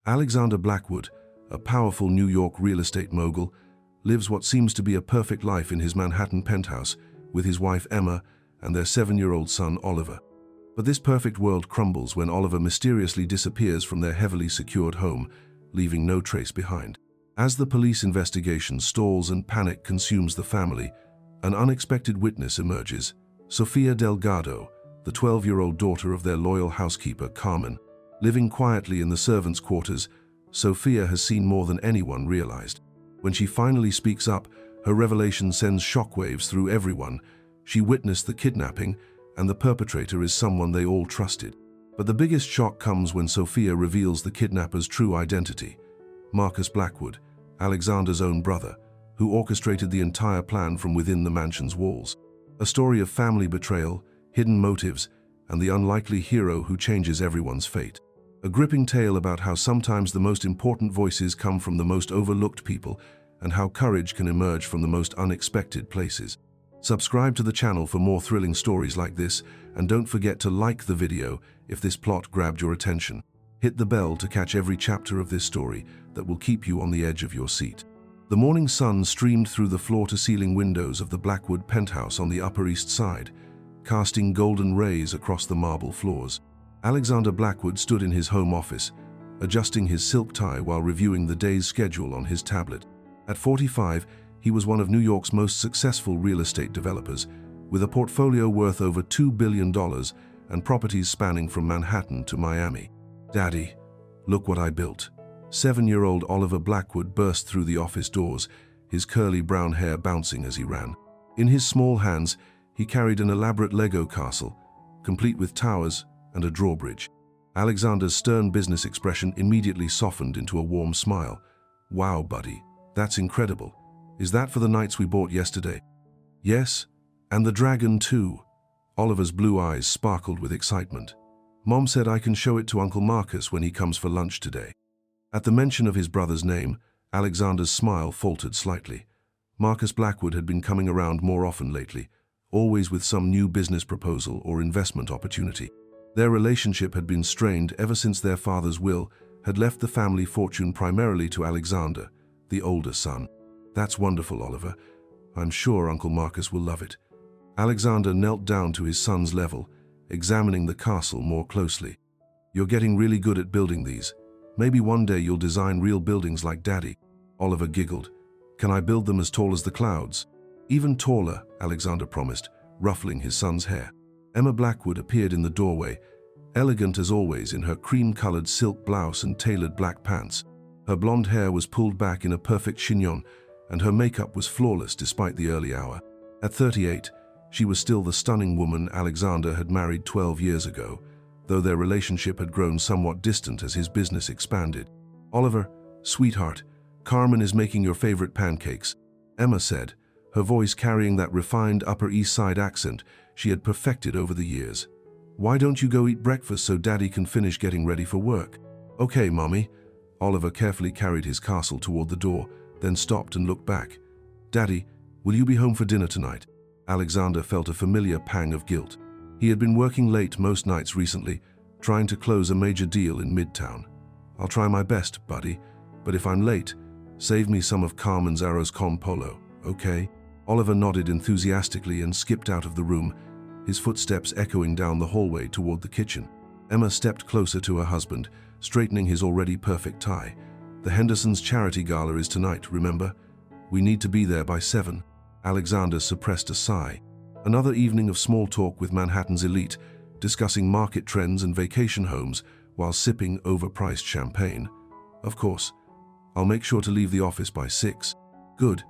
Alexander Blackwood, a powerful New York real estate mogul, lives what seems to be a perfect life in his Manhattan penthouse with his wife Emma and their 7-year-old son Oliver. But this perfect world crumbles when Oliver mysteriously disappears from their heavily secured home, leaving no trace behind. As the police investigation stalls and panic consumes the family, an unexpected witness emerges: Sofia Delgado, the 12-year-old daughter of their loyal housekeeper Carmen. Living quietly in the servants' quarters, Sofia has seen more than anyone realized. When she finally speaks up, her revelation sends shockwaves through everyone. She witnessed the kidnapping, and the perpetrator is someone they all trusted. But the biggest shock comes when Sofia reveals the kidnapper's true identity: Marcus Blackwood, Alexander's own brother, who orchestrated the entire plan from within the mansion's walls. A story of family betrayal, hidden motives, and the unlikely hero who changes everyone's fate. A gripping tale about how sometimes the most important voices come from the most overlooked people, and how courage can emerge from the most unexpected places. Subscribe to the channel for more thrilling stories like this, and don't forget to like the video if this plot grabbed your attention. Hit the bell to catch every chapter of this story that will keep you on the edge of your seat. The morning sun streamed through the floor-to-ceiling windows of the Blackwood penthouse on the Upper East Side, casting golden rays across the marble floors. Alexander Blackwood stood in his home office, adjusting his silk tie while reviewing the day's schedule on his tablet. At 45, he was one of New York's most successful real estate developers, with a portfolio worth over $2 billion and properties spanning from Manhattan to Miami. "Daddy, look what I built." 7-year-old Oliver Blackwood burst through the office doors, his curly brown hair bouncing as he ran. In his small hands, he carried an elaborate Lego castle, complete with towers and a drawbridge. Alexander's stern business expression immediately softened into a warm smile. "Wow, buddy, that's incredible. Is that for the nights we bought yesterday?" "Yes, and the dragon too." Oliver's blue eyes sparkled with excitement. "Mom said I can show it to Uncle Marcus when he comes for lunch today." At the mention of his brother's name, Alexander's smile faltered slightly. Marcus Blackwood had been coming around more often lately, always with some new business proposal or investment opportunity. Their relationship had been strained ever since their father's will had left the family fortune primarily to Alexander, the older son. "That's wonderful, Oliver. I'm sure Uncle Marcus will love it." Alexander knelt down to his son's level, examining the castle more closely. "You're getting really good at building these. Maybe one day you'll design real buildings like Daddy." Oliver giggled. "Can I build them as tall as the clouds?" "Even taller," Alexander promised, ruffling his son's hair. Emma Blackwood appeared in the doorway, elegant as always in her cream-colored silk blouse and tailored black pants. Her blonde hair was pulled back in a perfect chignon, and her makeup was flawless despite the early hour. At 38, she was still the stunning woman Alexander had married 12 years ago, though their relationship had grown somewhat distant as his business expanded. "Oliver, sweetheart, Carmen is making your favorite pancakes," Emma said, her voice carrying that refined Upper East Side accent she had perfected over the years. "Why don't you go eat breakfast so Daddy can finish getting ready for work?" "Okay, Mommy." Oliver carefully carried his castle toward the door, then stopped and looked back. "Daddy, will you be home for dinner tonight?" Alexander felt a familiar pang of guilt. He had been working late most nights recently, trying to close a major deal in Midtown. "I'll try my best, buddy, but if I'm late, save me some of Carmen's arroz con pollo, okay?" Oliver nodded enthusiastically and skipped out of the room, his footsteps echoing down the hallway toward the kitchen. Emma stepped closer to her husband, straightening his already perfect tie. "The Hendersons' charity gala is tonight, remember? We need to be there by 7. Alexander suppressed a sigh. Another evening of small talk with Manhattan's elite, discussing market trends and vacation homes while sipping overpriced champagne. "Of course. I'll make sure to leave the office by 6. "Good.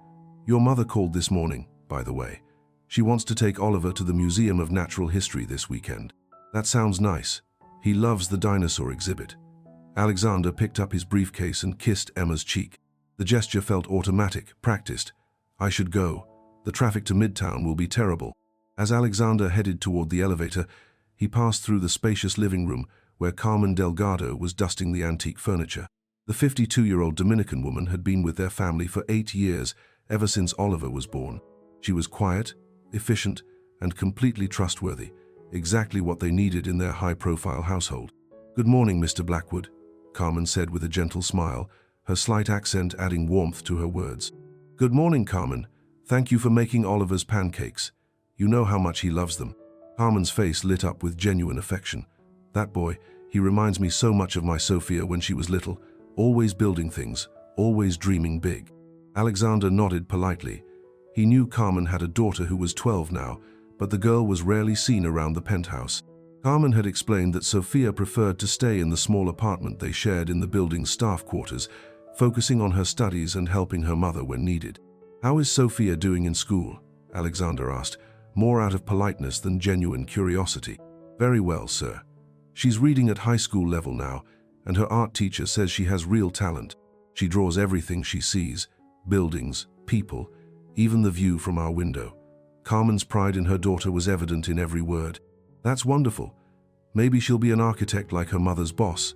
Your mother called this morning, by the way. She wants to take Oliver to the Museum of Natural History this weekend." "That sounds nice. He loves the dinosaur exhibit." Alexander picked up his briefcase and kissed Emma's cheek. The gesture felt automatic, practiced. "I should go. The traffic to Midtown will be terrible." As Alexander headed toward the elevator, he passed through the spacious living room where Carmen Delgado was dusting the antique furniture. The 52-year-old Dominican woman had been with their family for 8 years, ever since Oliver was born. She was quiet, efficient, and completely trustworthy, exactly what they needed in their high-profile household. "Good morning, Mr. Blackwood." Carmen said with a gentle smile, her slight accent adding warmth to her words. "Good morning, Carmen. Thank you for making Oliver's pancakes. You know how much he loves them." Carmen's face lit up with genuine affection. "That boy, he reminds me so much of my Sophia when she was little, always building things, always dreaming big." Alexander nodded politely. He knew Carmen had a daughter who was 12 now, but the girl was rarely seen around the penthouse. Carmen had explained that Sophia preferred to stay in the small apartment they shared in the building's staff quarters, focusing on her studies and helping her mother when needed. "How is Sophia doing in school?" Alexander asked, more out of politeness than genuine curiosity. "Very well, sir. She's reading at high school level now, and her art teacher says she has real talent. She draws everything she sees, buildings, people, even the view from our window." Carmen's pride in her daughter was evident in every word. "That's wonderful. Maybe she'll be an architect like her mother's boss,"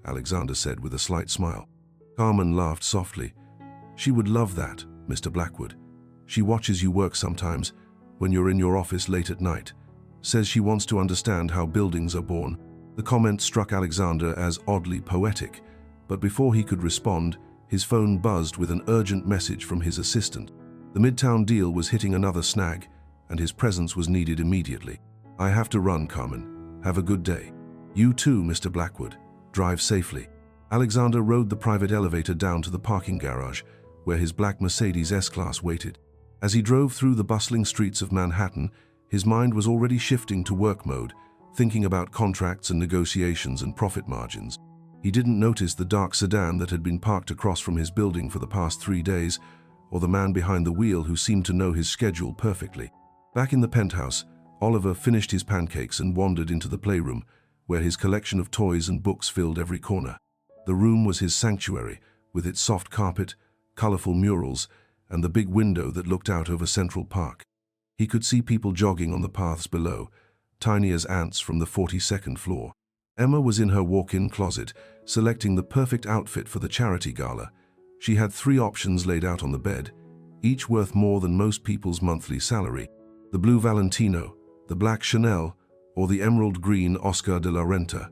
Alexander said with a slight smile. Carmen laughed softly. "She would love that, Mr. Blackwood. She watches you work sometimes, when you're in your office late at night. Says she wants to understand how buildings are born." The comment struck Alexander as oddly poetic, but before he could respond, his phone buzzed with an urgent message from his assistant. The Midtown deal was hitting another snag, and his presence was needed immediately. "I have to run, Carmen. Have a good day." "You too, Mr. Blackwood. Drive safely." Alexander rode the private elevator down to the parking garage, where his black Mercedes S-Class waited. As he drove through the bustling streets of Manhattan, his mind was already shifting to work mode, thinking about contracts and negotiations and profit margins. He didn't notice the dark sedan that had been parked across from his building for the past 3 days, or the man behind the wheel who seemed to know his schedule perfectly. Back in the penthouse, Oliver finished his pancakes and wandered into the playroom, where his collection of toys and books filled every corner. The room was his sanctuary, with its soft carpet, colorful murals, and the big window that looked out over Central Park. He could see people jogging on the paths below, tiny as ants from the 42nd floor. Emma was in her walk-in closet, selecting the perfect outfit for the charity gala. She had 3 options laid out on the bed, each worth more than most people's monthly salary: the blue Valentino, the black Chanel, or the emerald green Oscar de la Renta.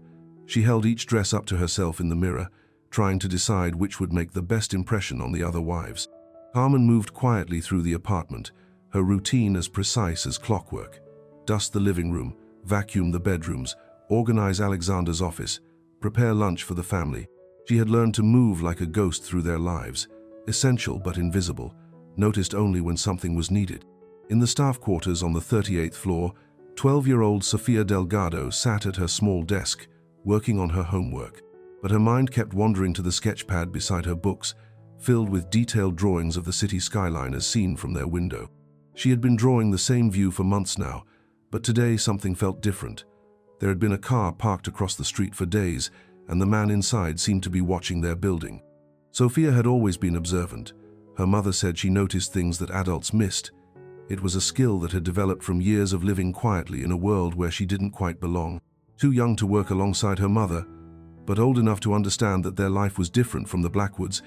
She held each dress up to herself in the mirror, trying to decide which would make the best impression on the other wives. Carmen moved quietly through the apartment, her routine as precise as clockwork. Dust the living room, vacuum the bedrooms, organize Alexander's office, prepare lunch for the family. She had learned to move like a ghost through their lives, essential but invisible, noticed only when something was needed. In the staff quarters on the 38th floor, 12-year-old Sofia Delgado sat at her small desk, working on her homework. But her mind kept wandering to the sketchpad beside her books, filled with detailed drawings of the city skyline as seen from their window. She had been drawing the same view for months now, but today something felt different. There had been a car parked across the street for days, and the man inside seemed to be watching their building. Sophia had always been observant. Her mother said she noticed things that adults missed. It was a skill that had developed from years of living quietly in a world where she didn't quite belong. Too young to work alongside her mother, but old enough to understand that their life was different from the Blackwoods,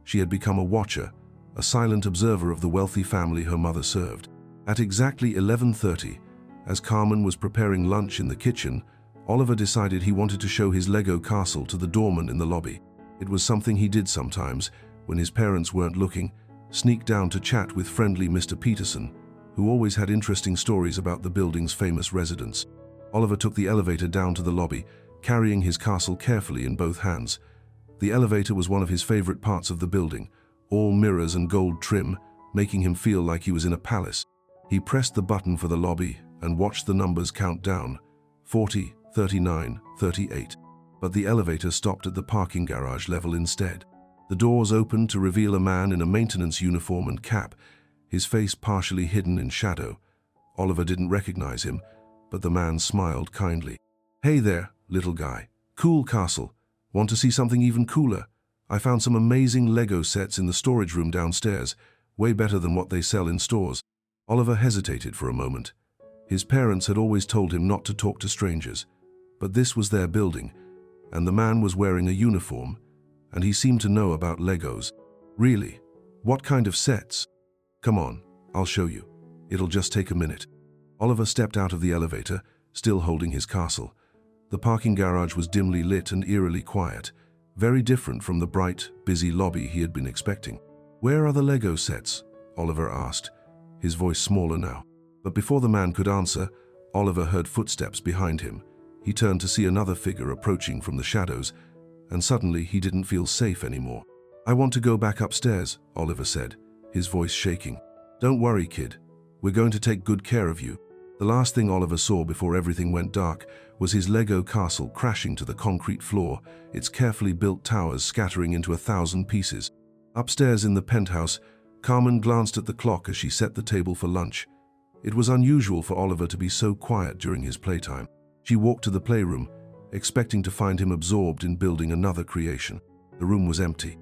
she had become a watcher, a silent observer of the wealthy family her mother served. At exactly 11:30, as Carmen was preparing lunch in the kitchen, Oliver decided he wanted to show his Lego castle to the doorman in the lobby. It was something he did sometimes, when his parents weren't looking, sneak down to chat with friendly Mr. Peterson, who always had interesting stories about the building's famous residents. Oliver took the elevator down to the lobby, carrying his castle carefully in both hands. The elevator was one of his favorite parts of the building, all mirrors and gold trim, making him feel like he was in a palace. He pressed the button for the lobby and watched the numbers count down: 40, 39, 38. But the elevator stopped at the parking garage level instead. The doors opened to reveal a man in a maintenance uniform and cap, his face partially hidden in shadow. Oliver didn't recognize him, but the man smiled kindly. "Hey there, little guy. Cool castle. Want to see something even cooler? I found some amazing Lego sets in the storage room downstairs, way better than what they sell in stores." Oliver hesitated for a moment. His parents had always told him not to talk to strangers, but this was their building, and the man was wearing a uniform, and he seemed to know about Legos. "Really? What kind of sets?" "Come on, I'll show you. It'll just take a minute." Oliver stepped out of the elevator, still holding his castle. The parking garage was dimly lit and eerily quiet, very different from the bright, busy lobby he had been expecting. "Where are the Lego sets?" Oliver asked, his voice smaller now. But before the man could answer, Oliver heard footsteps behind him. He turned to see another figure approaching from the shadows, and suddenly he didn't feel safe anymore. "I want to go back upstairs," Oliver said, his voice shaking. "Don't worry, kid. We're going to take good care of you." The last thing Oliver saw before everything went dark was his Lego castle crashing to the concrete floor, its carefully built towers scattering into 1,000 pieces. Upstairs in the penthouse, Carmen glanced at the clock as she set the table for lunch. It was unusual for Oliver to be so quiet during his playtime. She walked to the playroom, expecting to find him absorbed in building another creation. The room was empty.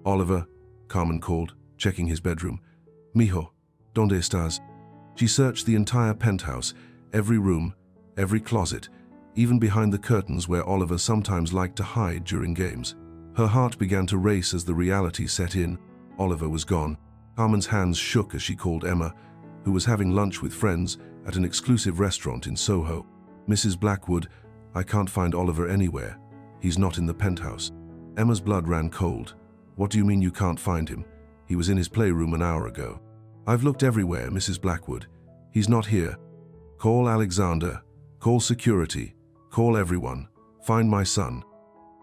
"Oliver," Carmen called, checking his bedroom. "Mijo, ¿dónde estás?" She searched the entire penthouse, every room, every closet, even behind the curtains where Oliver sometimes liked to hide during games. Her heart began to race as the reality set in. Oliver was gone. Carmen's hands shook as she called Emma, who was having lunch with friends at an exclusive restaurant in Soho. "Mrs. Blackwood, I can't find Oliver anywhere. He's not in the penthouse." Emma's blood ran cold. "What do you mean you can't find him? He was in his playroom an hour ago." "I've looked everywhere, Mrs. Blackwood. He's not here. Call Alexander. Call security. Call everyone. Find my son."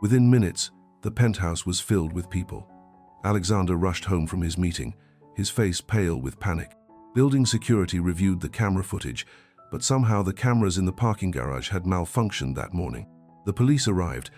Within minutes, the penthouse was filled with people. Alexander rushed home from his meeting, his face pale with panic. Building security reviewed the camera footage, but somehow the cameras in the parking garage had malfunctioned that morning. The police arrived,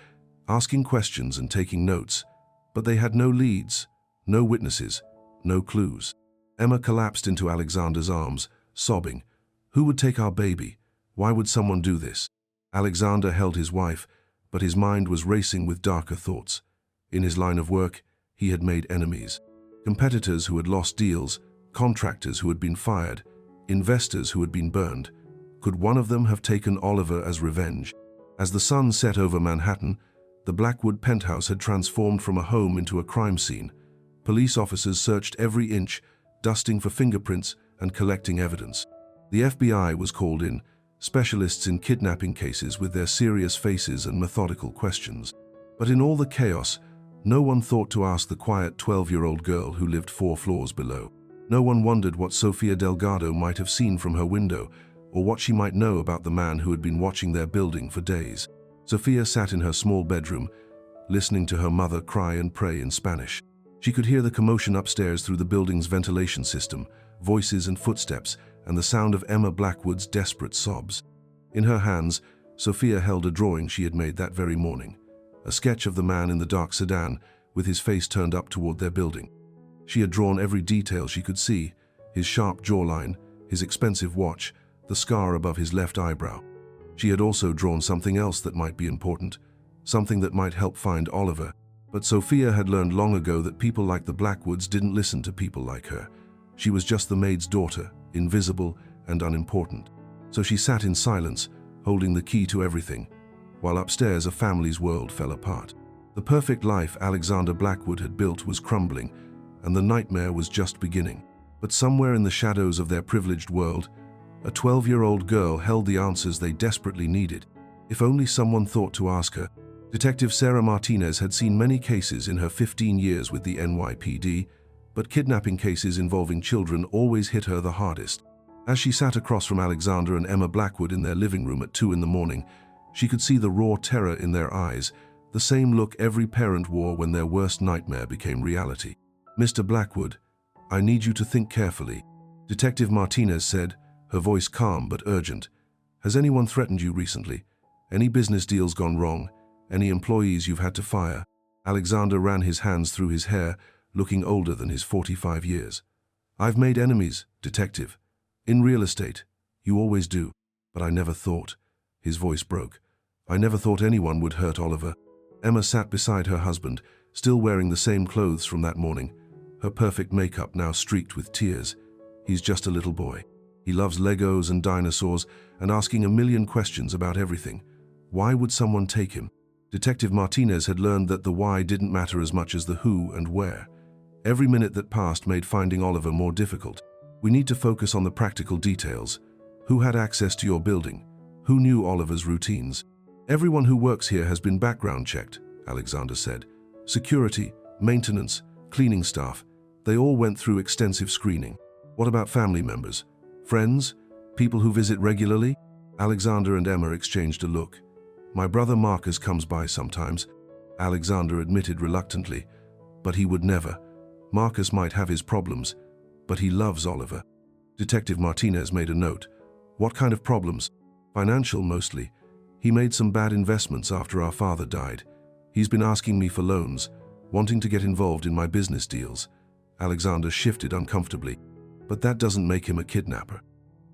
asking questions and taking notes, but they had no leads, no witnesses, no clues. Emma collapsed into Alexander's arms, sobbing. "Who would take our baby? Why would someone do this?" Alexander held his wife, but his mind was racing with darker thoughts. In his line of work, he had made enemies. Competitors who had lost deals, contractors who had been fired, investors who had been burned. Could one of them have taken Oliver as revenge? As the sun set over Manhattan, the Blackwood penthouse had transformed from a home into a crime scene. Police officers searched every inch, dusting for fingerprints and collecting evidence. The FBI was called in, specialists in kidnapping cases with their serious faces and methodical questions. But in all the chaos, no one thought to ask the quiet 12-year-old girl who lived 4 floors below. No one wondered what Sofia Delgado might have seen from her window, or what she might know about the man who had been watching their building for days. Sofia sat in her small bedroom, listening to her mother cry and pray in Spanish. She could hear the commotion upstairs through the building's ventilation system, voices and footsteps, and the sound of Emma Blackwood's desperate sobs. In her hands, Sofia held a drawing she had made that very morning, a sketch of the man in the dark sedan, with his face turned up toward their building. She had drawn every detail she could see, his sharp jawline, his expensive watch, the scar above his left eyebrow. She had also drawn something else that might be important, something that might help find Oliver. But Sofia had learned long ago that people like the Blackwoods didn't listen to people like her. She was just the maid's daughter, invisible and unimportant. So she sat in silence, holding the key to everything, while upstairs a family's world fell apart. The perfect life Alexander Blackwood had built was crumbling, and the nightmare was just beginning. But somewhere in the shadows of their privileged world, a 12-year-old girl held the answers they desperately needed. If only someone thought to ask her. Detective Sarah Martinez had seen many cases in her 15 years with the NYPD, but kidnapping cases involving children always hit her the hardest. As she sat across from Alexander and Emma Blackwood in their living room at 2 in the morning, she could see the raw terror in their eyes, the same look every parent wore when their worst nightmare became reality. "Mr. Blackwood, I need you to think carefully," Detective Martinez said, her voice calm but urgent. "Has anyone threatened you recently? Any business deals gone wrong? Any employees you've had to fire?" Alexander ran his hands through his hair, looking older than his 45 years. "I've made enemies, Detective. In real estate. You always do. But I never thought." His voice broke. "I never thought anyone would hurt Oliver." Emma sat beside her husband, still wearing the same clothes from that morning, her perfect makeup now streaked with tears. "He's just a little boy. He loves Legos and dinosaurs and asking a million questions about everything. Why would someone take him?" Detective Martinez had learned that the why didn't matter as much as the who and where. Every minute that passed made finding Oliver more difficult. "We need to focus on the practical details. Who had access to your building? Who knew Oliver's routines?" "Everyone who works here has been background checked," Alexander said. Security, maintenance, cleaning staff, they all went through extensive screening. What about family members? Friends? People who visit regularly? Alexander and Emma exchanged a look. My brother Marcus comes by sometimes, Alexander admitted reluctantly, but he would never. Marcus might have his problems, but he loves Oliver. Detective Martinez made a note. What kind of problems? Financial mostly. He made some bad investments after our father died. He's been asking me for loans, wanting to get involved in my business deals. Alexander shifted uncomfortably. But that doesn't make him a kidnapper.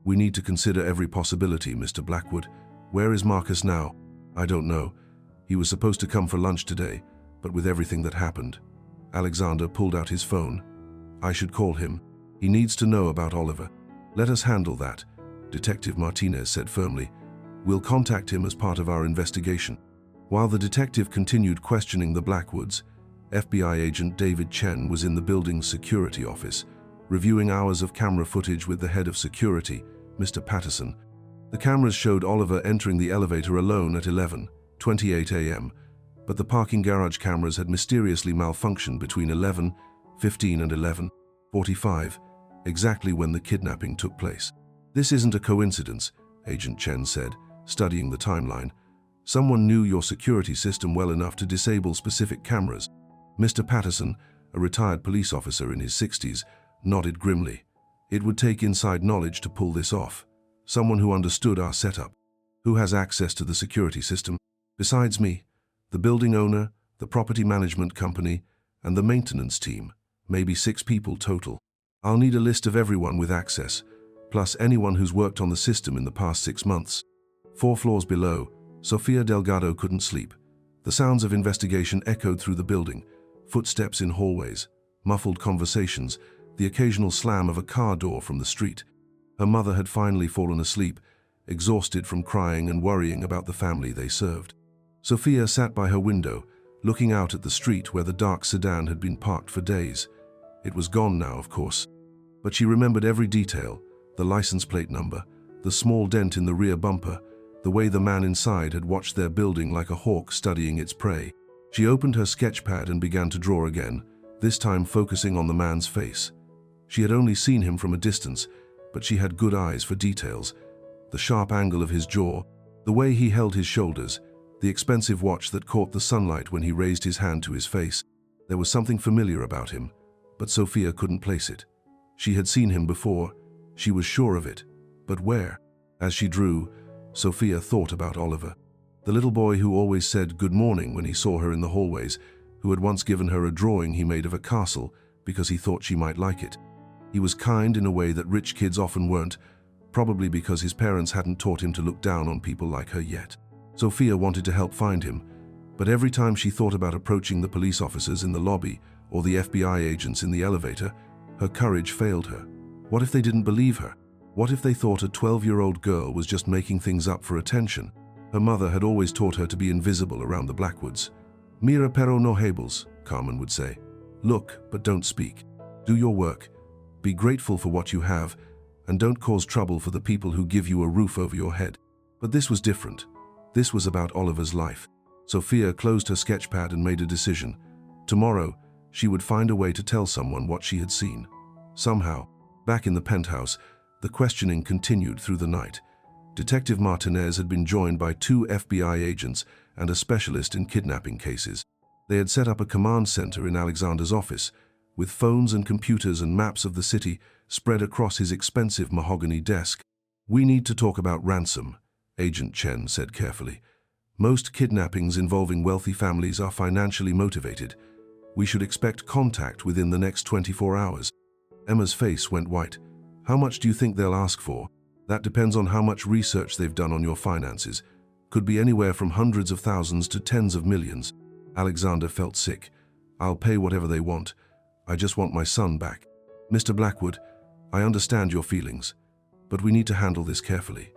We need to consider every possibility, Mr. Blackwood. Where is Marcus now? I don't know. He was supposed to come for lunch today, but with everything that happened. Alexander pulled out his phone. I should call him. He needs to know about Oliver. Let us handle that, Detective Martinez said firmly. We'll contact him as part of our investigation. While the detective continued questioning the Blackwoods, FBI agent David Chen was in the building's security office, reviewing hours of camera footage with the head of security, Mr. Patterson. The cameras showed Oliver entering the elevator alone at 11:28 a.m., but the parking garage cameras had mysteriously malfunctioned between 11:15 and 11:45, exactly when the kidnapping took place. This isn't a coincidence, Agent Chen said, studying the timeline. Someone knew your security system well enough to disable specific cameras. Mr. Patterson, a retired police officer in his 60s, nodded grimly. It would take inside knowledge to pull this off. Someone who understood our setup. Who has access to the security system? Besides me, the building owner, the property management company, and the maintenance team. Maybe 6 people total. I'll need a list of everyone with access, plus anyone who's worked on the system in the past 6 months. 4 floors below, Sofia Delgado couldn't sleep. The sounds of investigation echoed through the building, footsteps in hallways, muffled conversations, the occasional slam of a car door from the street. Her mother had finally fallen asleep, exhausted from crying and worrying about the family they served. Sofia sat by her window, looking out at the street where the dark sedan had been parked for days. It was gone now, of course, but she remembered every detail, the license plate number, the small dent in the rear bumper, the way the man inside had watched their building like a hawk studying its prey. She opened her sketchpad and began to draw again, this time focusing on the man's face. She had only seen him from a distance, but she had good eyes for details. The sharp angle of his jaw, the way he held his shoulders, the expensive watch that caught the sunlight when he raised his hand to his face. There was something familiar about him, but Sofia couldn't place it. She had seen him before, she was sure of it, but where? As she drew, Sofia thought about Oliver, the little boy who always said good morning when he saw her in the hallways, who had once given her a drawing he made of a castle because he thought she might like it. He was kind in a way that rich kids often weren't, probably because his parents hadn't taught him to look down on people like her yet. Sofia wanted to help find him, but every time she thought about approaching the police officers in the lobby or the FBI agents in the elevator, her courage failed her. What if they didn't believe her? What if they thought a 12-year-old girl was just making things up for attention? Her mother had always taught her to be invisible around the Blackwoods. Mira pero no hables, Carmen would say. Look, but don't speak. Do your work. Be grateful for what you have, and don't cause trouble for the people who give you a roof over your head. But this was different. This was about Oliver's life. Sofia closed her sketchpad and made a decision. Tomorrow, she would find a way to tell someone what she had seen. Somehow, back in the penthouse, the questioning continued through the night. Detective Martinez had been joined by 2 FBI agents and a specialist in kidnapping cases. They had set up a command center in Alexander's office, with phones and computers and maps of the city spread across his expensive mahogany desk. We need to talk about ransom, Agent Chen said carefully. Most kidnappings involving wealthy families are financially motivated. We should expect contact within the next 24 hours. Emma's face went white. How much do you think they'll ask for? That depends on how much research they've done on your finances. Could be anywhere from hundreds of thousands to tens of millions. Alexander felt sick. I'll pay whatever they want. I just want my son back. Mr. Blackwood, I understand your feelings, but we need to handle this carefully.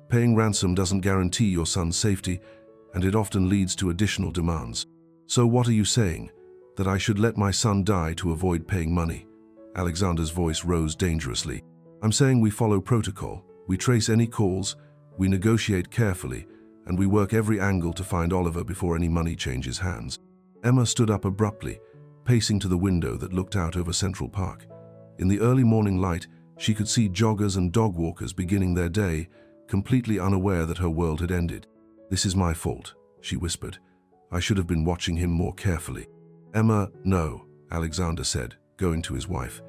Paying ransom doesn't guarantee your son's safety, and it often leads to additional demands. So what are you saying? That I should let my son die to avoid paying money? Alexander's voice rose dangerously. I'm saying we follow protocol. We trace any calls, we negotiate carefully, and we work every angle to find Oliver before any money changes hands. Emma stood up abruptly, pacing to the window that looked out over Central Park. In the early morning light, she could see joggers and dog walkers beginning their day, completely unaware that her world had ended. "This is my fault," she whispered. "I should have been watching him more carefully." "Emma, no," Alexander said, going to his wife.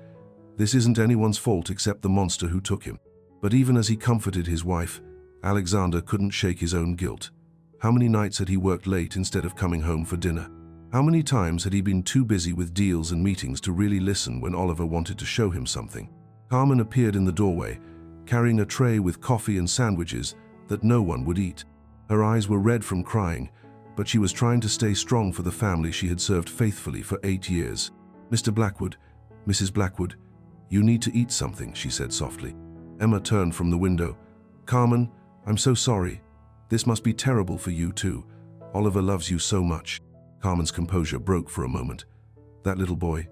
"This isn't anyone's fault except the monster who took him." But even as he comforted his wife, Alexander couldn't shake his own guilt. How many nights had he worked late instead of coming home for dinner? How many times had he been too busy with deals and meetings to really listen when Oliver wanted to show him something? Carmen appeared in the doorway, carrying a tray with coffee and sandwiches that no one would eat. Her eyes were red from crying, but she was trying to stay strong for the family she had served faithfully for 8 years. "Mr. Blackwood, Mrs. Blackwood, you need to eat something," she said softly. Emma turned from the window. "Carmen, I'm so sorry. This must be terrible for you too. Oliver loves you so much." Carmen's composure broke for a moment. "That little boy,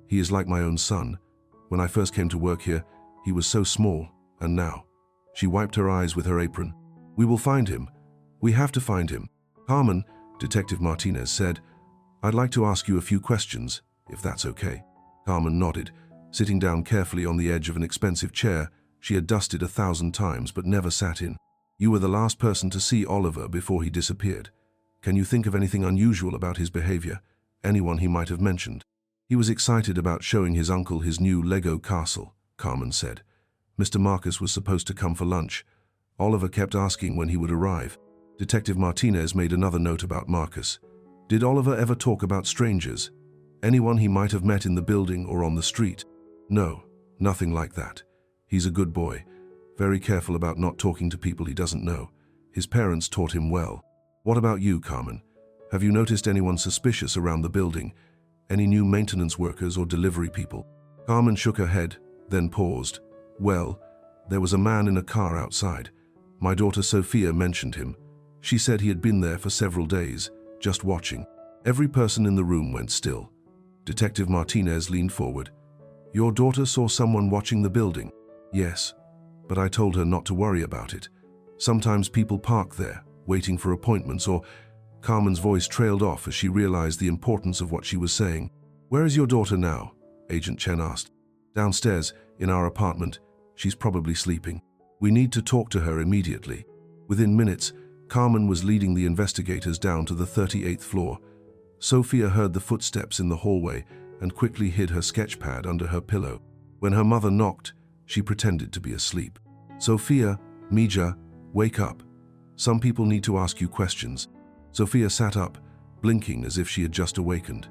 he is like my own son. When I first came to work here, he was so small, and now..." She wiped her eyes with her apron. "We will find him. We have to find him." "Carmen," Detective Martinez said, "I'd like to ask you a few questions, if that's okay." Carmen nodded, sitting down carefully on the edge of an expensive chair she had dusted 1,000 times but never sat in. "You were the last person to see Oliver before he disappeared. Can you think of anything unusual about his behavior? Anyone he might have mentioned?" "He was excited about showing his uncle his new Lego castle," Carmen said. "Mr. Marcus was supposed to come for lunch. Oliver kept asking when he would arrive." Detective Martinez made another note about Marcus. "Did Oliver ever talk about strangers? Anyone he might have met in the building or on the street?" "No, nothing like that. He's a good boy, very careful about not talking to people he doesn't know. His parents taught him well." "What about you, Carmen? Have you noticed anyone suspicious around the building? Any new maintenance workers or delivery people?" Carmen shook her head, then paused. "Well, there was a man in a car outside. My daughter Sophia mentioned him. She said he had been there for several days, just watching." Every person in the room went still. Detective Martinez leaned forward. "Your daughter saw someone watching the building?" "Yes, but I told her not to worry about it. Sometimes people park there, waiting for appointments or..." Carmen's voice trailed off as she realized the importance of what she was saying. "Where is your daughter now?" Agent Chen asked. "Downstairs, in our apartment. She's probably sleeping. We need to talk to her immediately." Within minutes, Carmen was leading the investigators down to the 38th floor. Sophia heard the footsteps in the hallway and quickly hid her sketchpad under her pillow. When her mother knocked, she pretended to be asleep. "Sophia, Mija, wake up. Some people need to ask you questions." Sophia sat up, blinking as if she had just awakened.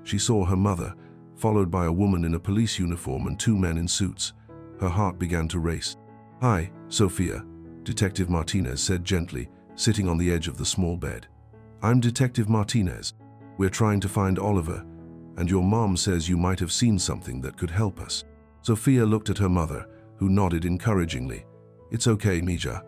She saw her mother, followed by a woman in a police uniform and 2 men in suits. Her heart began to race. "Hi, Sophia," Detective Martinez said gently, sitting on the edge of the small bed. "I'm Detective Martinez. We're trying to find Oliver, and your mom says you might have seen something that could help us." Sophia looked at her mother, who nodded encouragingly. "It's okay, Mija.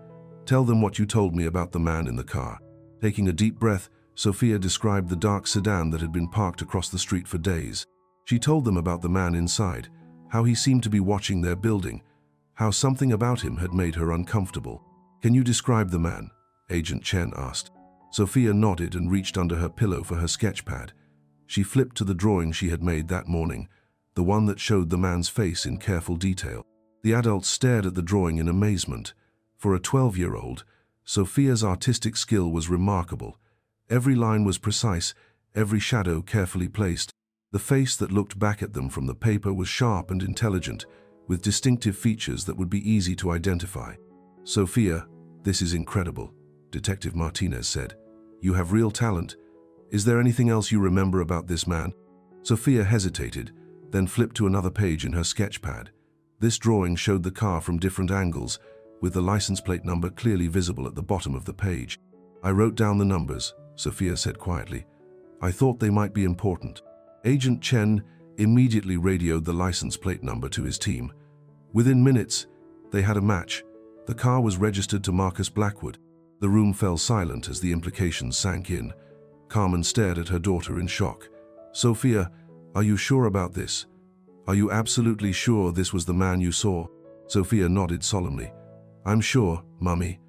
Tell them what you told me about the man in the car." Taking a deep breath, Sophia described the dark sedan that had been parked across the street for days. She told them about the man inside, how he seemed to be watching their building, how something about him had made her uncomfortable. "Can you describe the man?" Agent Chen asked. Sophia nodded and reached under her pillow for her sketchpad. She flipped to the drawing she had made that morning, the one that showed the man's face in careful detail. The adult stared at the drawing in amazement. For a 12-year-old, Sophia's artistic skill was remarkable. Every line was precise, every shadow carefully placed. The face that looked back at them from the paper was sharp and intelligent, with distinctive features that would be easy to identify. "Sophia, this is incredible," Detective Martinez said. "You have real talent. Is there anything else you remember about this man?" Sophia hesitated, then flipped to another page in her sketchpad. This drawing showed the car from different angles, with the license plate number clearly visible at the bottom of the page. "I wrote down the numbers," Sophia said quietly. "I thought they might be important." Agent Chen immediately radioed the license plate number to his team. Within minutes, they had a match. The car was registered to Marcus Blackwood. The room fell silent as the implications sank in. Carmen stared at her daughter in shock. "Sophia, are you sure about this? Are you absolutely sure this was the man you saw?" Sophia nodded solemnly. "I'm sure, Mummy.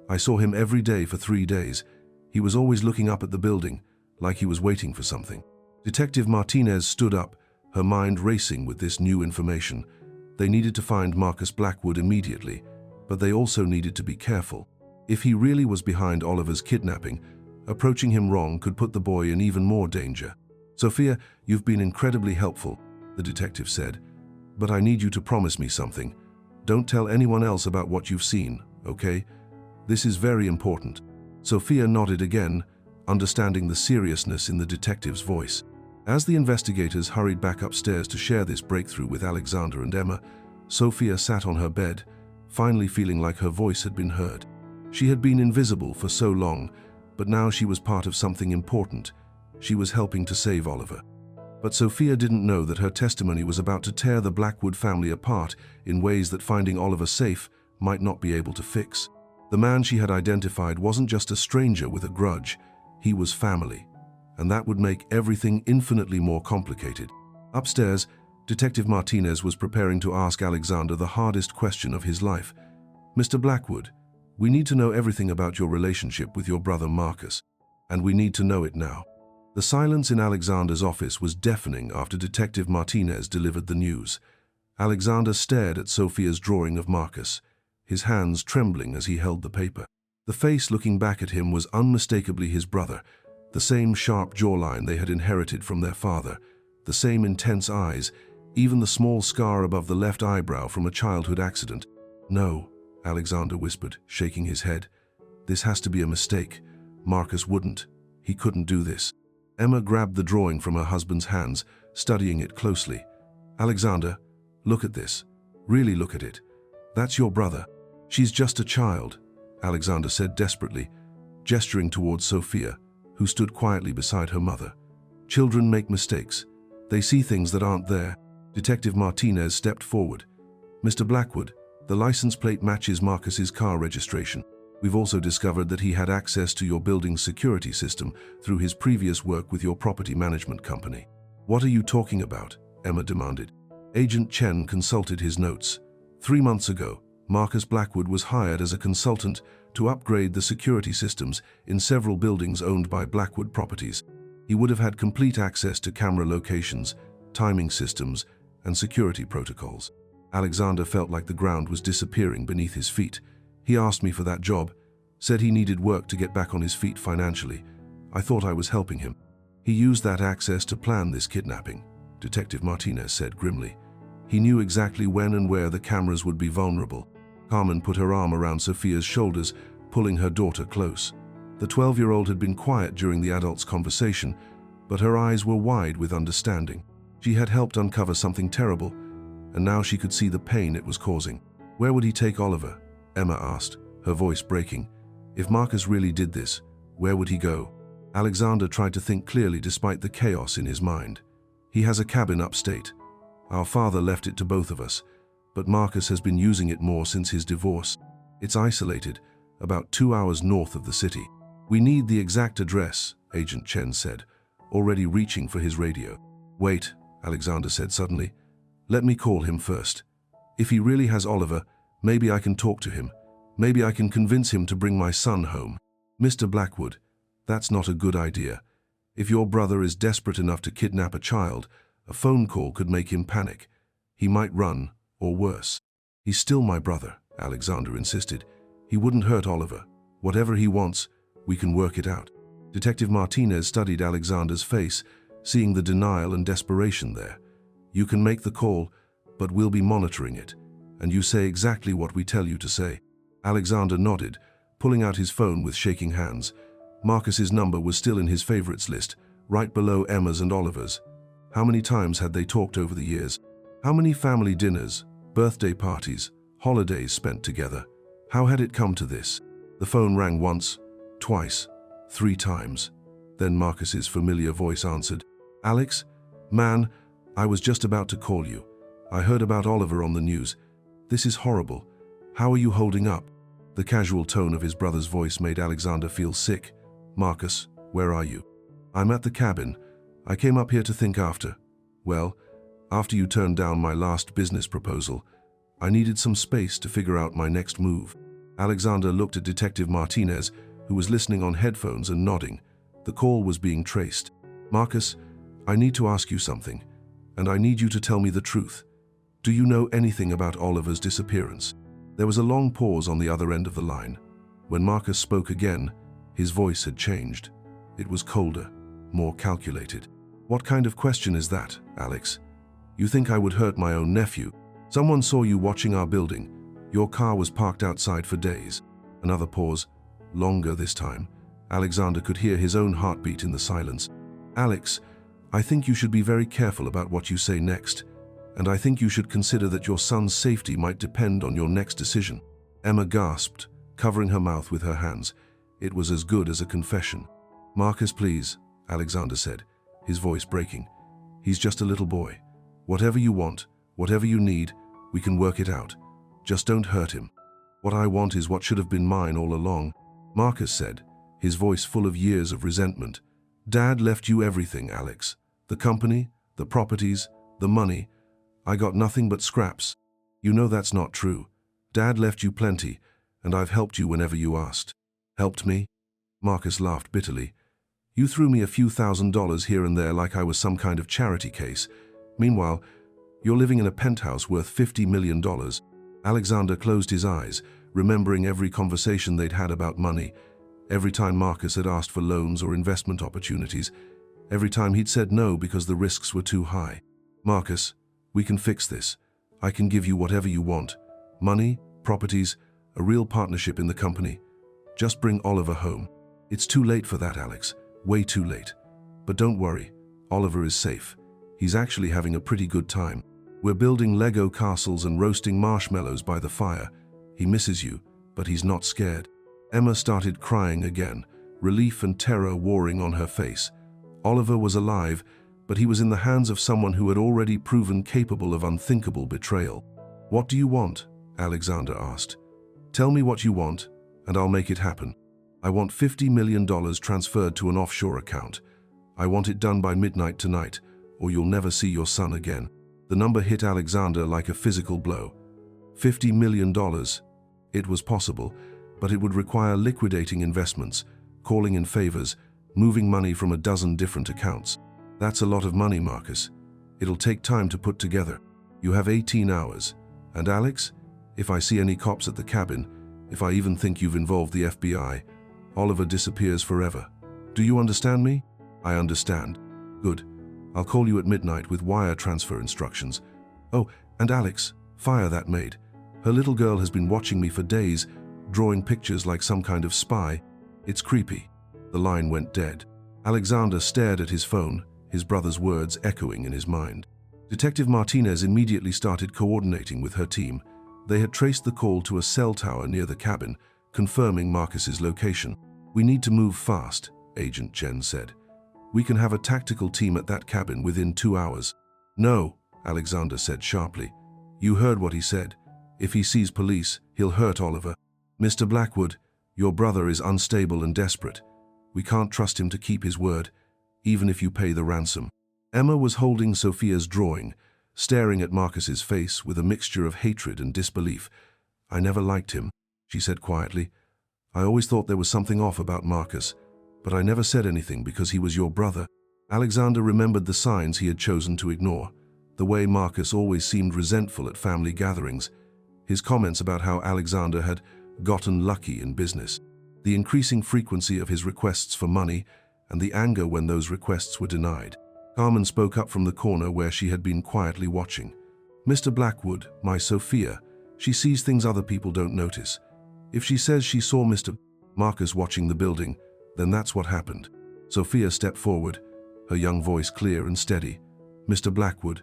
I saw him every day for 3 days. He was always looking up at the building, like he was waiting for something. Detective Martinez stood up, her mind racing with this new information. They needed to find Marcus Blackwood immediately, but they also needed to be careful. If he really was behind Oliver's kidnapping, approaching him wrong could put the boy in even more danger. "Sophia, you've been incredibly helpful," the detective said, "but I need you to promise me something. Don't tell anyone else about what you've seen, okay? This is very important." Sophia nodded again, understanding the seriousness in the detective's voice. As the investigators hurried back upstairs to share this breakthrough with Alexander and Emma, Sophia sat on her bed, finally feeling like her voice had been heard. She had been invisible for so long, but now she was part of something important. She was helping to save Oliver. But Sophia didn't know that her testimony was about to tear the Blackwood family apart in ways that finding Oliver safe might not be able to fix. The man she had identified wasn't just a stranger with a grudge, he was family, and that would make everything infinitely more complicated. Upstairs, Detective Martinez was preparing to ask Alexander the hardest question of his life. "Mr. Blackwood, we need to know everything about your relationship with your brother Marcus, and we need to know it now." The silence in Alexander's office was deafening after Detective Martinez delivered the news. Alexander stared at Sophia's drawing of Marcus, his hands trembling as he held the paper. The face looking back at him was unmistakably his brother, the same sharp jawline they had inherited from their father, the same intense eyes, even the small scar above the left eyebrow from a childhood accident. "No," Alexander whispered, shaking his head. "This has to be a mistake. Marcus wouldn't. He couldn't do this." Emma grabbed the drawing from her husband's hands, studying it closely. "Alexander, look at this. Really look at it. That's your brother." "She's just a child," Alexander said desperately, gesturing towards Sophia, who stood quietly beside her mother. "Children make mistakes. They see things that aren't there." Detective Martinez stepped forward. "Mr. Blackwood, the license plate matches Marcus's car registration. We've also discovered that he had access to your building's security system through his previous work with your property management company." "What are you talking about?" Emma demanded. Agent Chen consulted his notes. 3 months ago, Marcus Blackwood was hired as a consultant to upgrade the security systems in several buildings owned by Blackwood Properties. He would have had complete access to camera locations, timing systems, and security protocols. Alexander felt like the ground was disappearing beneath his feet. "He asked me for that job, said he needed work to get back on his feet financially. I thought I was helping him. He used that access to plan this kidnapping," Detective Martinez said grimly. "He knew exactly when and where the cameras would be vulnerable." Carmen put her arm around Sophia's shoulders, pulling her daughter close. The 12-year-old had been quiet during the adults' conversation, but her eyes were wide with understanding. She had helped uncover something terrible, and now she could see the pain it was causing. "Where would he take Oliver?" Emma asked, her voice breaking. "If Marcus really did this, where would he go?" Alexander tried to think clearly despite the chaos in his mind. "He has a cabin upstate. Our father left it to both of us, but Marcus has been using it more since his divorce. It's isolated, about 2 hours north of the city." "We need the exact address," Agent Chen said, already reaching for his radio. "Wait," Alexander said suddenly. "Let me call him first. If he really has Oliver, maybe I can talk to him. Maybe I can convince him to bring my son home." "Mr. Blackwood, that's not a good idea. If your brother is desperate enough to kidnap a child, a phone call could make him panic. He might run, or worse." "He's still my brother," Alexander insisted. "He wouldn't hurt Oliver. Whatever he wants, we can work it out." Detective Martinez studied Alexander's face, seeing the denial and desperation there. "You can make the call, but we'll be monitoring it, and you say exactly what we tell you to say." Alexander nodded, pulling out his phone with shaking hands. Marcus's number was still in his favorites list, right below Emma's and Oliver's. How many times had they talked over the years? How many family dinners, birthday parties, holidays spent together? How had it come to this? The phone rang once, twice, 3 times. Then Marcus's familiar voice answered. "Alex? Man, I was just about to call you. I heard about Oliver on the news. This is horrible. How are you holding up?" The casual tone of his brother's voice made Alexander feel sick. "Marcus, where are you?" "I'm at the cabin. I came up here to think after. Well, after you turned down my last business proposal, I needed some space to figure out my next move." Alexander looked at Detective Martinez, who was listening on headphones and nodding. The call was being traced. "Marcus, I need to ask you something, and I need you to tell me the truth. Do you know anything about Oliver's disappearance?" There was a long pause on the other end of the line. When Marcus spoke again, his voice had changed. It was colder, more calculated. "What kind of question is that, Alex? You think I would hurt my own nephew? Someone saw you watching our building. Your car was parked outside for days." Another pause, longer this time. Alexander could hear his own heartbeat in the silence. "Alex, I think you should be very careful about what you say next, and I think you should consider that your son's safety might depend on your next decision." Emma gasped, covering her mouth with her hands. It was as good as a confession. "Marcus, please," Alexander said, his voice breaking. "He's just a little boy. Whatever you want, whatever you need, we can work it out. Just don't hurt him. What I want is what should have been mine all along." Marcus said, his voice full of years of resentment. "Dad left you everything, Alex. The company, the properties, the money. I got nothing but scraps. You know that's not true. Dad left you plenty, and I've helped you whenever you asked." "Helped me?" Marcus laughed bitterly. "You threw me a few $1,000s here and there like I was some kind of charity case. Meanwhile, you're living in a penthouse worth $50 million. Alexander closed his eyes, remembering every conversation they'd had about money, every time Marcus had asked for loans or investment opportunities, every time he'd said no because the risks were too high. "Marcus, we can fix this. I can give you whatever you want. Money, properties, a real partnership in the company. Just bring Oliver home." "It's too late for that, Alex. Way too late. But don't worry, Oliver is safe. He's actually having a pretty good time. We're building Lego castles and roasting marshmallows by the fire. He misses you, but he's not scared." Emma started crying again, relief and terror warring on her face. Oliver was alive, but he was in the hands of someone who had already proven capable of unthinkable betrayal. "What do you want?" Alexander asked. "Tell me what you want, and I'll make it happen. I want $50 million transferred to an offshore account. I want it done by midnight tonight, or you'll never see your son again." The number hit Alexander like a physical blow. $50 million. It was possible, but it would require liquidating investments, calling in favors, moving money from a dozen different accounts. "That's a lot of money, Marcus. It'll take time to put together. You have 18 hours. And Alex, if I see any cops at the cabin, if I even think you've involved the FBI, Oliver disappears forever. Do you understand me?" "I understand." "Good. I'll call you at midnight with wire transfer instructions. Oh, and Alex, fire that maid. Her little girl has been watching me for days, drawing pictures like some kind of spy. It's creepy." The line went dead. Alexander stared at his phone, his brother's words echoing in his mind. Detective Martinez immediately started coordinating with her team. They had traced the call to a cell tower near the cabin, confirming Marcus's location. "We need to move fast," Agent Chen said. "We can have a tactical team at that cabin within 2 hours." "No," Alexander said sharply. "You heard what he said. If he sees police, he'll hurt Oliver. Mr. Blackwood, your brother is unstable and desperate. We can't trust him to keep his word, even if you pay the ransom." Emma was holding Sophia's drawing, staring at Marcus's face with a mixture of hatred and disbelief. "I never liked him," she said quietly. "I always thought there was something off about Marcus, but I never said anything because he was your brother." Alexander remembered the signs he had chosen to ignore, the way Marcus always seemed resentful at family gatherings, his comments about how Alexander had gotten lucky in business, the increasing frequency of his requests for money, and the anger when those requests were denied. Carmen spoke up from the corner where she had been quietly watching. "Mr. Blackwood, my Sophia, she sees things other people don't notice. If she says she saw Mr. Marcus watching the building, then that's what happened." Sophia stepped forward, her young voice clear and steady. "Mr. Blackwood,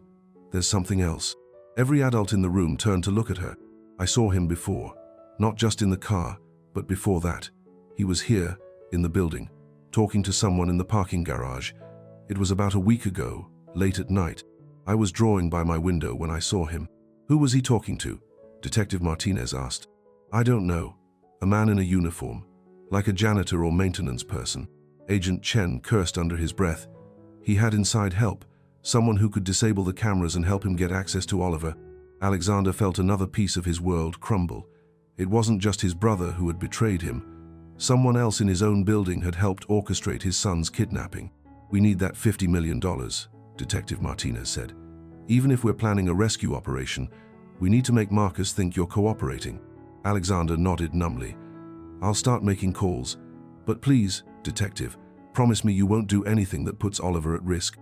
there's something else." Every adult in the room turned to look at her. "I saw him before, not just in the car, but before that. He was here, in the building, talking to someone in the parking garage. It was about a week ago, late at night. I was drawing by my window when I saw him." "Who was he talking to?" Detective Martinez asked. "I don't know. A man in a uniform, like a janitor or maintenance person." Agent Chen cursed under his breath. He had inside help, someone who could disable the cameras and help him get access to Oliver. Alexander felt another piece of his world crumble. It wasn't just his brother who had betrayed him. Someone else in his own building had helped orchestrate his son's kidnapping. "We need that $50 million, Detective Martinez said. "Even if we're planning a rescue operation, we need to make Marcus think you're cooperating." Alexander nodded numbly. "I'll start making calls. But please, Detective, promise me you won't do anything that puts Oliver at risk.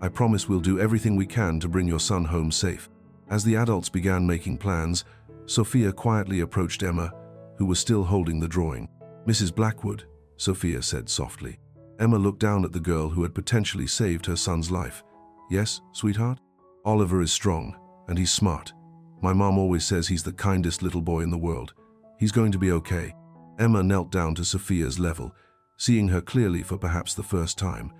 I promise we'll do everything we can to bring your son home safe." As the adults began making plans, Sophia quietly approached Emma, who was still holding the drawing. "Mrs. Blackwood," Sophia said softly. Emma looked down at the girl who had potentially saved her son's life. "Yes, sweetheart? Oliver is strong, and he's smart. My mom always says he's the kindest little boy in the world. He's going to be okay." Emma knelt down to Sophia's level, seeing her clearly for perhaps the first time.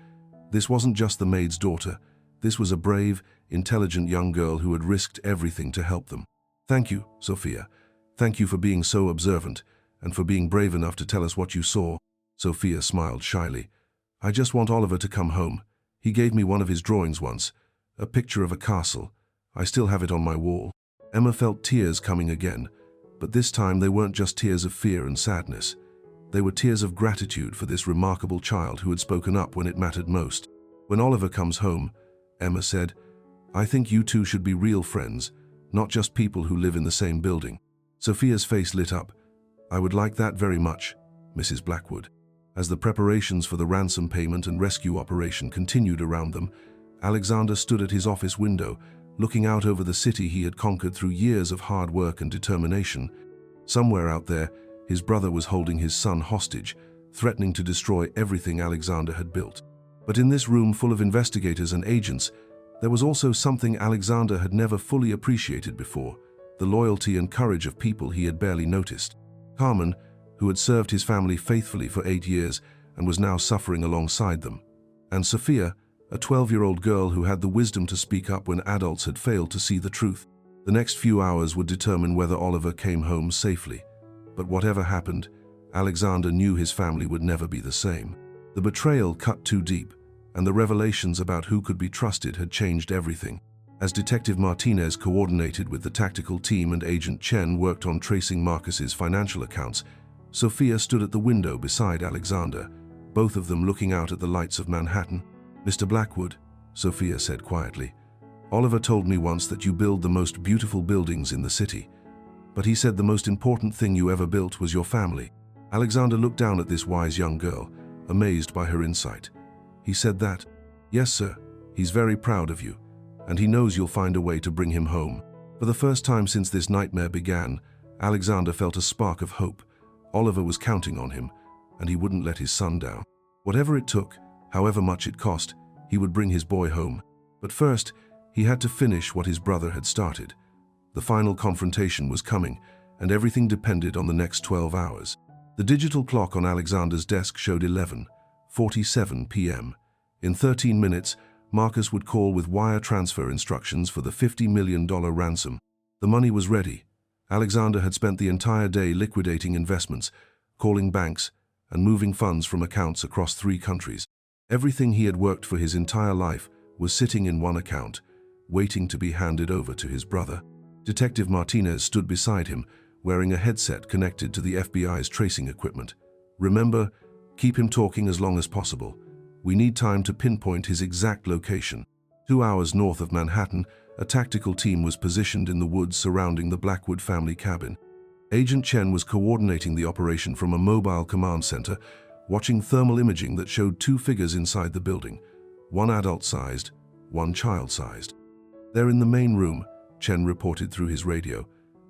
This wasn't just the maid's daughter. This was a brave, intelligent young girl who had risked everything to help them. "Thank you, Sophia. Thank you for being so observant, and for being brave enough to tell us what you saw." Sophia smiled shyly. "I just want Oliver to come home. He gave me one of his drawings once, a picture of a castle. I still have it on my wall." Emma felt tears coming again, but this time they weren't just tears of fear and sadness. They were tears of gratitude for this remarkable child who had spoken up when it mattered most. "When Oliver comes home," Emma said, "I think you two should be real friends, not just people who live in the same building." Sophia's face lit up. "I would like that very much, Mrs. Blackwood." As the preparations for the ransom payment and rescue operation continued around them, Alexander stood at his office window, looking out over the city he had conquered through years of hard work and determination. Somewhere out there, his brother was holding his son hostage, threatening to destroy everything Alexander had built. But in this room full of investigators and agents, there was also something Alexander had never fully appreciated before: the loyalty and courage of people he had barely noticed. Carmen, who had served his family faithfully for 8 years and was now suffering alongside them. And Sophia, a 12-year-old girl who had the wisdom to speak up when adults had failed to see the truth. The next few hours would determine whether Oliver came home safely. But whatever happened, Alexander knew his family would never be the same. The betrayal cut too deep, and the revelations about who could be trusted had changed everything. As Detective Martinez coordinated with the tactical team and Agent Chen worked on tracing Marcus's financial accounts, Sophia stood at the window beside Alexander, both of them looking out at the lights of Manhattan. "Mr. Blackwood," Sophia said quietly, "Oliver told me once that you build the most beautiful buildings in the city. But he said the most important thing you ever built was your family." Alexander looked down at this wise young girl, amazed by her insight. He said that, "Yes, sir, he's very proud of you, and he knows you'll find a way to bring him home." For the first time since this nightmare began, Alexander felt a spark of hope. Oliver was counting on him, and he wouldn't let his son down. Whatever it took, however much it cost, he would bring his boy home. But first, he had to finish what his brother had started. The final confrontation was coming, and everything depended on the next 12 hours. The digital clock on Alexander's desk showed 11:47 p.m. In 13 minutes, Marcus would call with wire transfer instructions for the $50 million ransom. The money was ready. Alexander had spent the entire day liquidating investments, calling banks, and moving funds from accounts across 3 countries. Everything he had worked for his entire life was sitting in one account, waiting to be handed over to his brother. Detective Martinez stood beside him, wearing a headset connected to the FBI's tracing equipment. "Remember, keep him talking as long as possible. We need time to pinpoint his exact location." 2 hours north of Manhattan, a tactical team was positioned in the woods surrounding the Blackwood family cabin. Agent Chen was coordinating the operation from a mobile command center, watching thermal imaging that showed 2 figures inside the building, one adult-sized, one child-sized. "They're in the main room," Chen reported through his radio.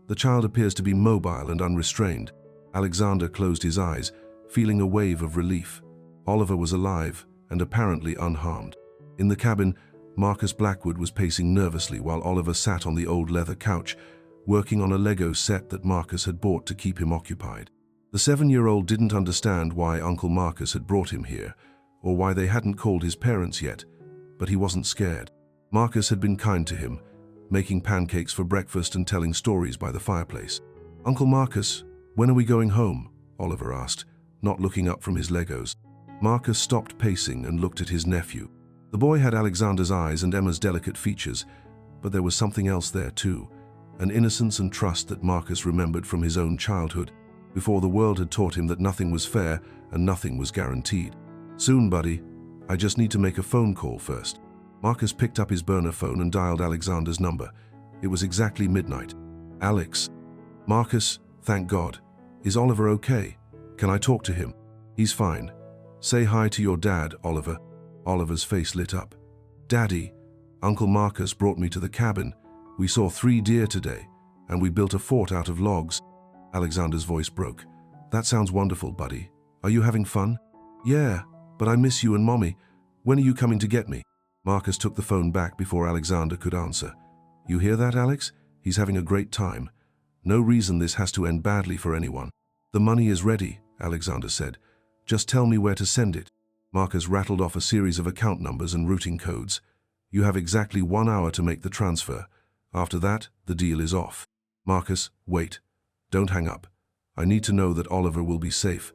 "The child appears to be mobile and unrestrained." Alexander closed his eyes, feeling a wave of relief. Oliver was alive and apparently unharmed. In the cabin, Marcus Blackwood was pacing nervously while Oliver sat on the old leather couch, working on a Lego set that Marcus had bought to keep him occupied. The 7-year-old didn't understand why Uncle Marcus had brought him here, or why they hadn't called his parents yet, but he wasn't scared. Marcus had been kind to him, making pancakes for breakfast and telling stories by the fireplace. "Uncle Marcus, when are we going home?" Oliver asked, not looking up from his Legos. Marcus stopped pacing and looked at his nephew. The boy had Alexander's eyes and Emma's delicate features, but there was something else there too, an innocence and trust that Marcus remembered from his own childhood. before the world had taught him that nothing was fair and nothing was guaranteed. Soon, buddy. I just need to make a phone call first. Marcus picked up his burner phone and dialed Alexander's number. It was exactly midnight. Alex. Marcus, thank God. Is Oliver okay? Can I talk to him? He's fine. Say hi to your dad, Oliver. Oliver's face lit up. Daddy, Uncle Marcus brought me to the cabin. We saw 3 deer today, and we built a fort out of logs. Alexander's voice broke. That sounds wonderful, buddy. Are you having fun? Yeah, but I miss you and Mommy. When are you coming to get me? Marcus took the phone back before Alexander could answer. You hear that, Alex? He's having a great time. No reason this has to end badly for anyone. The money is ready, Alexander said. Just tell me where to send it. Marcus rattled off a series of account numbers and routing codes. You have exactly 1 hour to make the transfer. After that, the deal is off. Marcus, wait. Don't hang up. I need to know that Oliver will be safe.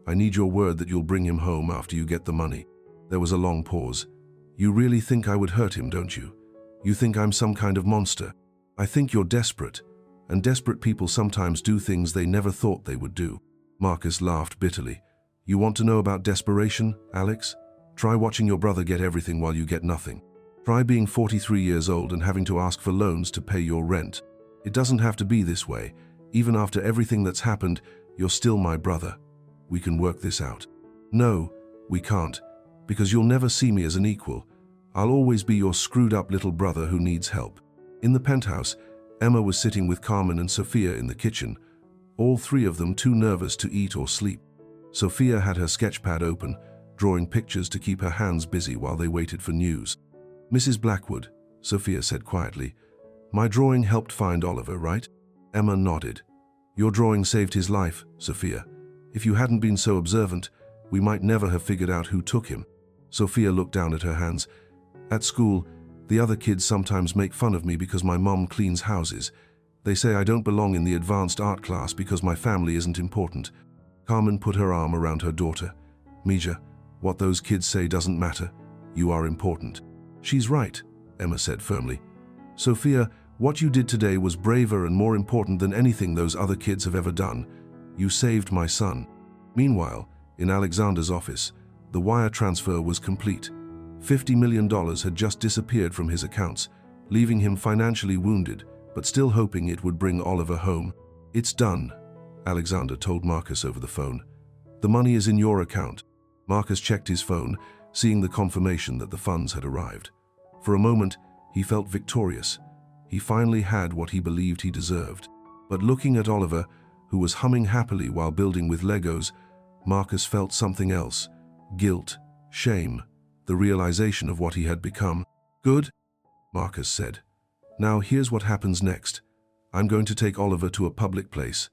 I need your word that you'll bring him home after you get the money. There was a long pause. You really think I would hurt him, don't you? You think I'm some kind of monster. I think you're desperate, and desperate people sometimes do things they never thought they would do. Marcus laughed bitterly. You want to know about desperation, Alex? Try watching your brother get everything while you get nothing. Try being 43 years old and having to ask for loans to pay your rent. It doesn't have to be this way. Even after everything that's happened, you're still my brother. We can work this out. No, we can't, because you'll never see me as an equal. I'll always be your screwed-up little brother who needs help. In the penthouse, Emma was sitting with Carmen and Sophia in the kitchen, all 3 of them too nervous to eat or sleep. Sophia had her sketchpad open, drawing pictures to keep her hands busy while they waited for news. Mrs. Blackwood, Sophia said quietly, my drawing helped find Oliver, right? Emma nodded. Your drawing saved his life, Sophia. If you hadn't been so observant, we might never have figured out who took him. Sophia looked down at her hands. At school, the other kids sometimes make fun of me because my mom cleans houses. They say I don't belong in the advanced art class because my family isn't important. Carmen put her arm around her daughter. Mija, what those kids say doesn't matter. You are important. She's right, Emma said firmly. Sophia, what you did today was braver and more important than anything those other kids have ever done. You saved my son. Meanwhile, in Alexander's office, the wire transfer was complete. $50 million had just disappeared from his accounts, leaving him financially wounded, but still hoping it would bring Oliver home. It's done, Alexander told Marcus over the phone. The money is in your account. Marcus checked his phone, seeing the confirmation that the funds had arrived. For a moment, he felt victorious. He finally had what he believed he deserved. But looking at Oliver, who was humming happily while building with Legos, Marcus felt something else. Guilt, shame, the realization of what he had become. Good, Marcus said. Now here's what happens next. I'm going to take Oliver to a public place,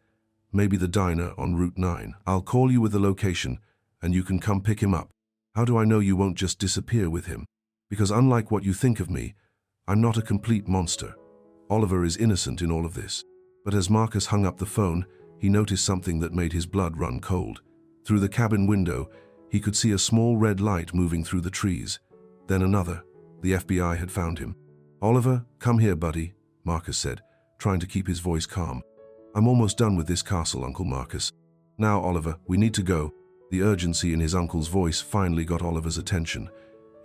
maybe the diner on Route 9. I'll call you with the location, and you can come pick him up. How do I know you won't just disappear with him? Because unlike what you think of me, I'm not a complete monster. Oliver is innocent in all of this. But as Marcus hung up the phone, he noticed something that made his blood run cold. Through the cabin window, he could see a small red light moving through the trees. Then another. The FBI had found him. Oliver, come here, buddy, Marcus said, trying to keep his voice calm. I'm almost done with this castle, Uncle Marcus. Now, Oliver, we need to go. The urgency in his uncle's voice finally got Oliver's attention.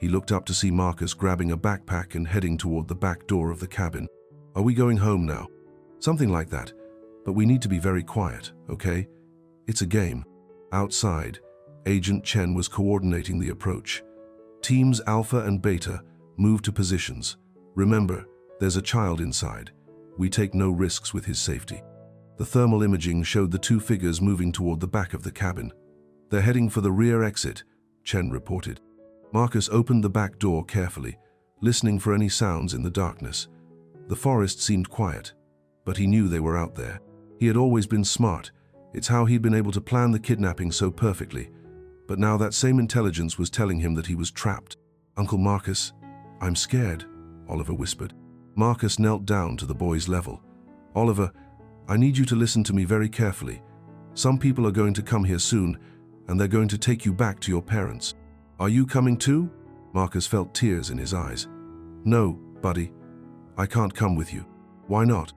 He looked up to see Marcus grabbing a backpack and heading toward the back door of the cabin. Are we going home now? Something like that. But we need to be very quiet, okay? It's a game. Outside, Agent Chen was coordinating the approach. Teams Alpha and Beta moved to positions. Remember, there's a child inside. We take no risks with his safety. The thermal imaging showed the 2 figures moving toward the back of the cabin. They're heading for the rear exit, Chen reported. Marcus opened the back door carefully, listening for any sounds in the darkness. The forest seemed quiet, but he knew they were out there. He had always been smart. It's how he'd been able to plan the kidnapping so perfectly. But now that same intelligence was telling him that he was trapped. Uncle Marcus, I'm scared, Oliver whispered. Marcus knelt down to the boy's level. Oliver, I need you to listen to me very carefully. Some people are going to come here soon, and they're going to take you back to your parents. Are you coming too? Marcus felt tears in his eyes. No, buddy. I can't come with you. Why not?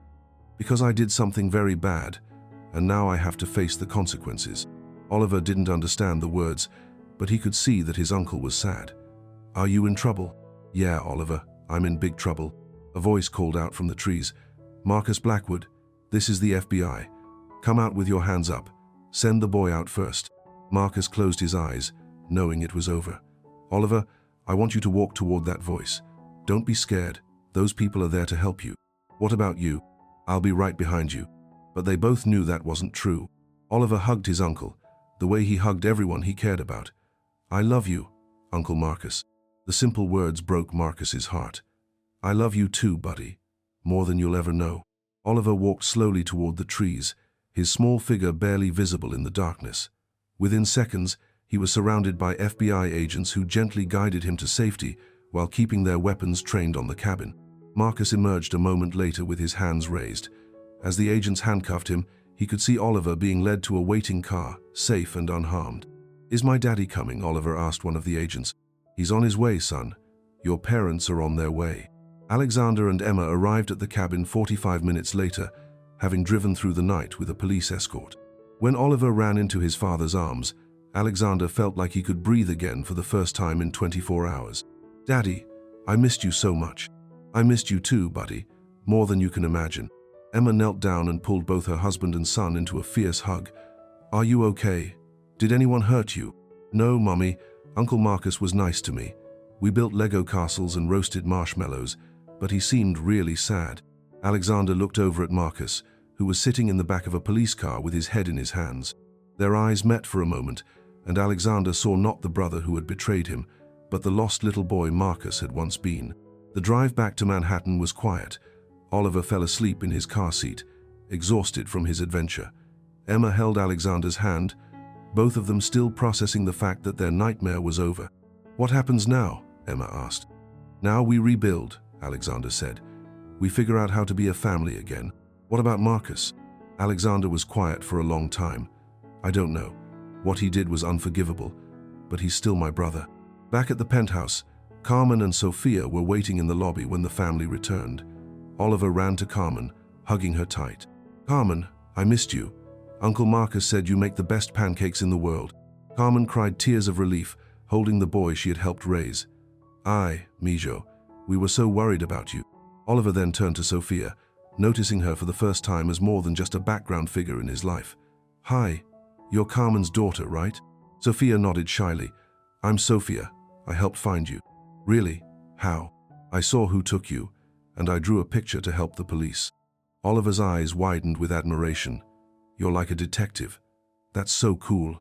Because I did something very bad. and now I have to face the consequences." Oliver didn't understand the words, but he could see that his uncle was sad. "Are you in trouble?" "Yeah, Oliver, I'm in big trouble." A voice called out from the trees. "Marcus Blackwood, this is the FBI. Come out with your hands up. Send the boy out first." Marcus closed his eyes, knowing it was over. "Oliver, I want you to walk toward that voice. Don't be scared. Those people are there to help you." "What about you?" "I'll be right behind you." But they both knew that wasn't true. Oliver hugged his uncle, the way he hugged everyone he cared about. "I love you, Uncle Marcus." The simple words broke Marcus's heart. "I love you too, buddy. More than you'll ever know." Oliver walked slowly toward the trees, his small figure barely visible in the darkness. Within seconds, he was surrounded by FBI agents who gently guided him to safety while keeping their weapons trained on the cabin. Marcus emerged a moment later with his hands raised. As the agents handcuffed him, he could see Oliver being led to a waiting car, safe and unharmed. "Is my daddy coming?" Oliver asked one of the agents. "He's on his way, son. Your parents are on their way." Alexander and Emma arrived at the cabin 45 minutes later, having driven through the night with a police escort. When Oliver ran into his father's arms, Alexander felt like he could breathe again for the first time in 24 hours. "Daddy, I missed you so much." "I missed you too, buddy, more than you can imagine." Emma knelt down and pulled both her husband and son into a fierce hug. "Are you okay? Did anyone hurt you?" "No, Mommy. Uncle Marcus was nice to me. We built Lego castles and roasted marshmallows, but he seemed really sad." Alexander looked over at Marcus, who was sitting in the back of a police car with his head in his hands. Their eyes met for a moment, and Alexander saw not the brother who had betrayed him, but the lost little boy Marcus had once been. The drive back to Manhattan was quiet. Oliver fell asleep in his car seat, exhausted from his adventure. Emma held Alexander's hand, both of them still processing the fact that their nightmare was over. "What happens now?" Emma asked. "Now we rebuild," Alexander said. "We figure out how to be a family again." "What about Marcus?" Alexander was quiet for a long time. "I don't know. What he did was unforgivable, but he's still my brother." Back at the penthouse, Carmen and Sophia were waiting in the lobby when the family returned. Oliver ran to Carmen, hugging her tight. "Carmen, I missed you. Uncle Marcus said you make the best pancakes in the world." Carmen cried tears of relief, holding the boy she had helped raise. "Aye, Mijo, we were so worried about you." Oliver then turned to Sophia, noticing her for the first time as more than just a background figure in his life. "Hi, you're Carmen's daughter, right?" Sophia nodded shyly. "I'm Sophia. I helped find you." "Really? How?" "I saw who took you, and I drew a picture to help the police." Oliver's eyes widened with admiration. "You're like a detective. That's so cool."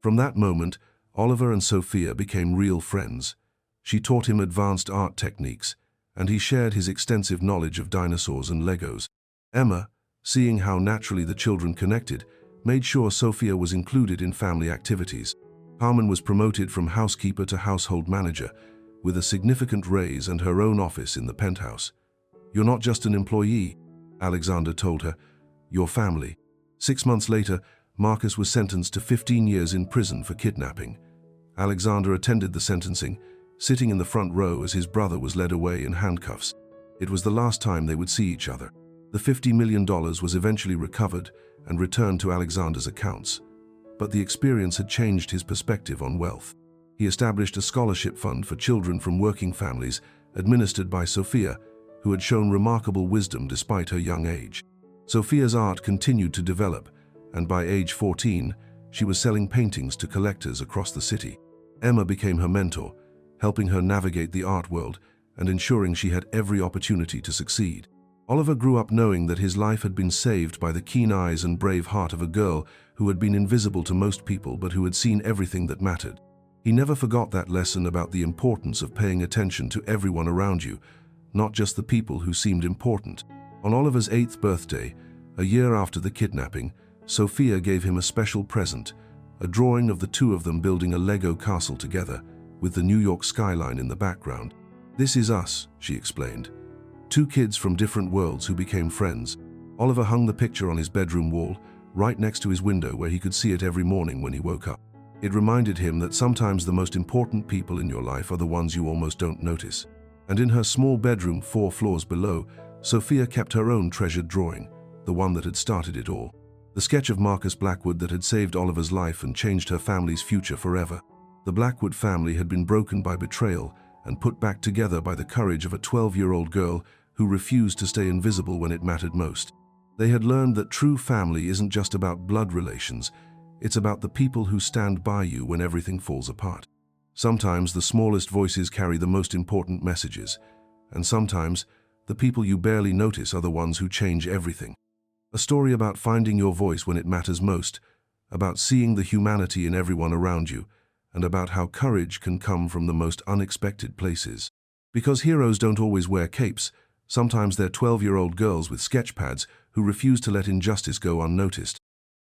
From that moment, Oliver and Sophia became real friends. She taught him advanced art techniques, and he shared his extensive knowledge of dinosaurs and Legos. Emma, seeing how naturally the children connected, made sure Sophia was included in family activities. Carmen was promoted from housekeeper to household manager, with a significant raise and her own office in the penthouse. "You're not just an employee," Alexander told her. "You're family." 6 months later, Marcus was sentenced to 15 years in prison for kidnapping. Alexander attended the sentencing, sitting in the front row as his brother was led away in handcuffs. It was the last time they would see each other. The $50 million was eventually recovered and returned to Alexander's accounts. But the experience had changed his perspective on wealth. He established a scholarship fund for children from working families, administered by Sophia, who had shown remarkable wisdom despite her young age. Sophia's art continued to develop, and by age 14, she was selling paintings to collectors across the city. Emma became her mentor, helping her navigate the art world and ensuring she had every opportunity to succeed. Oliver grew up knowing that his life had been saved by the keen eyes and brave heart of a girl who had been invisible to most people but who had seen everything that mattered. He never forgot that lesson about the importance of paying attention to everyone around you, not just the people who seemed important. On Oliver's 8th birthday, a year after the kidnapping, Sophia gave him a special present, a drawing of the two of them building a Lego castle together, with the New York skyline in the background. "This is us," she explained. Two kids from different worlds who became friends. Oliver hung the picture on his bedroom wall, right next to his window where he could see it every morning when he woke up. It reminded him that sometimes the most important people in your life are the ones you almost don't notice. And in her small bedroom 4 floors below, Sophia kept her own treasured drawing, the one that had started it all. The sketch of Marcus Blackwood that had saved Oliver's life and changed her family's future forever. The Blackwood family had been broken by betrayal and put back together by the courage of a 12-year-old girl who refused to stay invisible when it mattered most. They had learned that true family isn't just about blood relations, it's about the people who stand by you when everything falls apart. Sometimes the smallest voices carry the most important messages, and sometimes the people you barely notice are the ones who change everything. A story about finding your voice when it matters most, about seeing the humanity in everyone around you, and about how courage can come from the most unexpected places. Because heroes don't always wear capes, sometimes they're 12-year-old girls with sketch pads who refuse to let injustice go unnoticed.